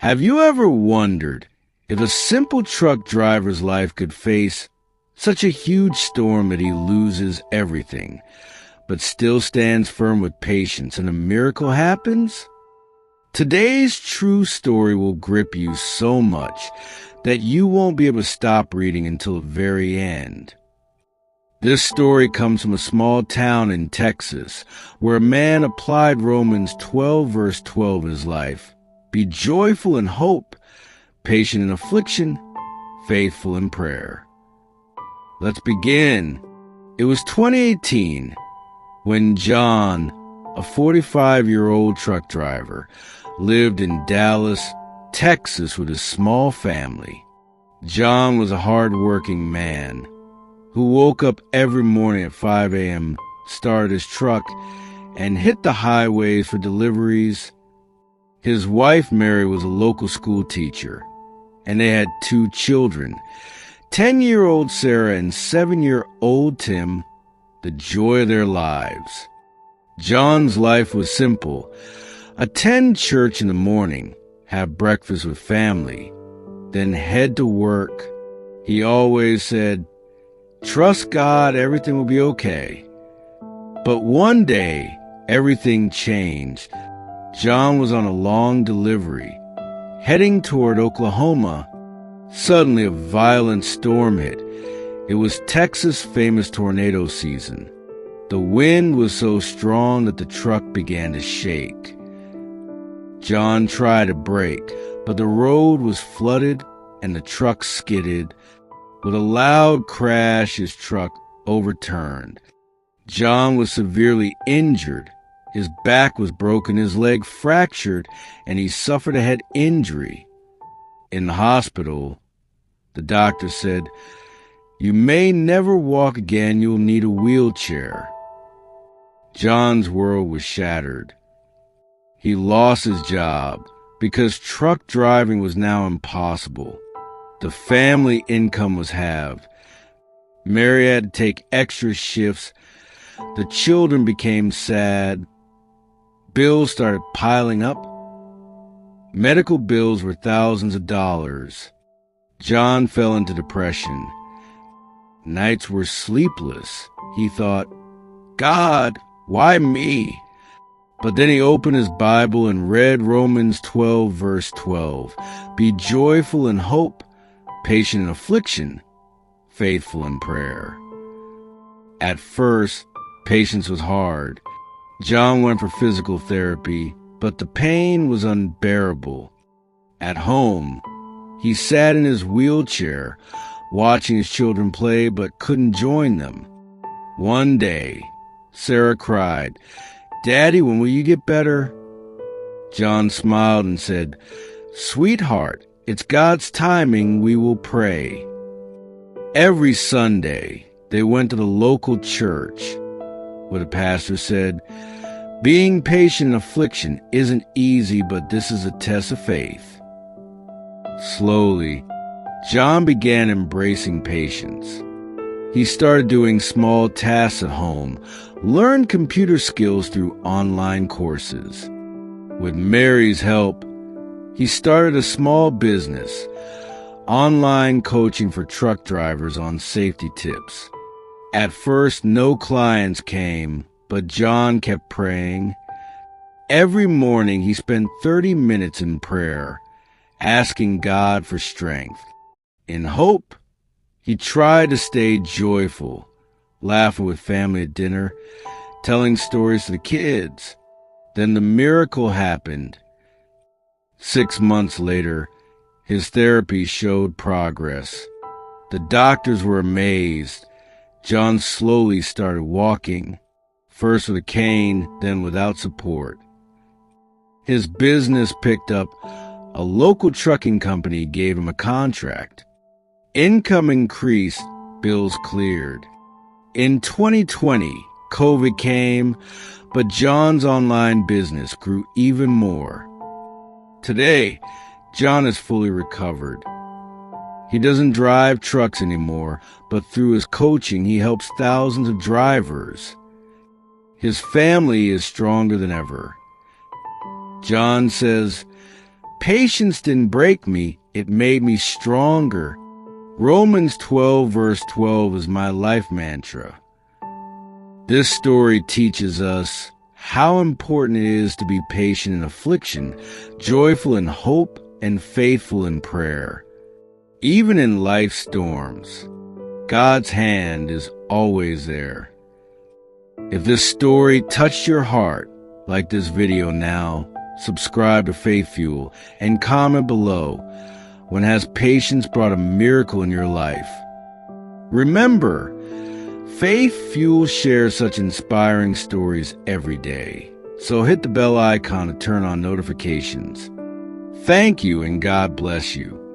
Have you ever wondered if a simple truck driver's life could face such a huge storm that he loses everything, but still stands firm with patience and a miracle happens? Today's true story will grip you so much that you won't be able to stop reading until the very end. This story comes from a small town in Texas where a man applied Romans 12 verse 12 in his life. Be joyful in hope, patient in affliction, faithful in prayer. Let's begin. It was 2018 when John, a 45-year-old truck driver, lived in Dallas, Texas with his small family. John was a hard-working man who woke up every morning at 5 a.m., started his truck, and hit the highways for deliveries. His wife, Mary, was a local school teacher, and they had 2 children, 10-year-old Sarah and 7-year-old Tim, the joy of their lives. John's life was simple. Attend church in the morning, have breakfast with family, then head to work. He always said, "Trust God, everything will be okay." But one day, everything changed. John was on a long delivery, heading toward Oklahoma. Suddenly, a violent storm hit. It was Texas' famous tornado season. The wind was so strong that the truck began to shake. John tried to brake, but the road was flooded and the truck skidded. With a loud crash, his truck overturned. John was severely injured. His back was broken, his leg fractured, and he suffered a head injury. In the hospital, the doctor said, "You may never walk again, you'll need a wheelchair." John's world was shattered. He lost his job because truck driving was now impossible. The family income was halved. Mary had to take extra shifts. The children became sad. Bills started piling up. Medical bills were thousands of dollars. John fell into depression. Nights were sleepless. He thought, "God, why me?" But then he opened his Bible and read Romans 12, verse 12. Be joyful in hope, patient in affliction, faithful in prayer. At first, patience was hard. John went for physical therapy, but the pain was unbearable. At home, he sat in his wheelchair, watching his children play, but couldn't join them. One day, Sarah cried, "Daddy, when will you get better?" John smiled and said, "Sweetheart, it's God's timing, we will pray." Every Sunday, they went to the local church, where the pastor said, "Being patient in affliction isn't easy, but this is a test of faith." Slowly, John began embracing patience. He started doing small tasks at home, learned computer skills through online courses. With Mary's help, he started a small business, online coaching for truck drivers on safety tips. At first, no clients came, but John kept praying. Every morning, he spent 30 minutes in prayer, asking God for strength. In hope, he tried to stay joyful, laughing with family at dinner, telling stories to the kids. Then the miracle happened. 6 months later, his therapy showed progress. The doctors were amazed. John slowly started walking, first with a cane, then without support. His business picked up. A local trucking company gave him a contract. Income increased, bills cleared. In 2020, COVID came, but John's online business grew even more. Today, John is fully recovered. He doesn't drive trucks anymore, but through his coaching, he helps thousands of drivers. His family is stronger than ever. John says, Patience didn't break me, it made me stronger. Romans 12 verse 12 is my life mantra. This story teaches us how important it is to be patient in affliction, joyful in hope, and faithful in prayer. Even in life's storms, God's hand is always there. If this story touched your heart, like this video now, subscribe to Faith Fuel, and comment below. When has patience brought a miracle in your life? Remember, Faith Fuel shares such inspiring stories every day. So hit the bell icon to turn on notifications. Thank you and God bless you.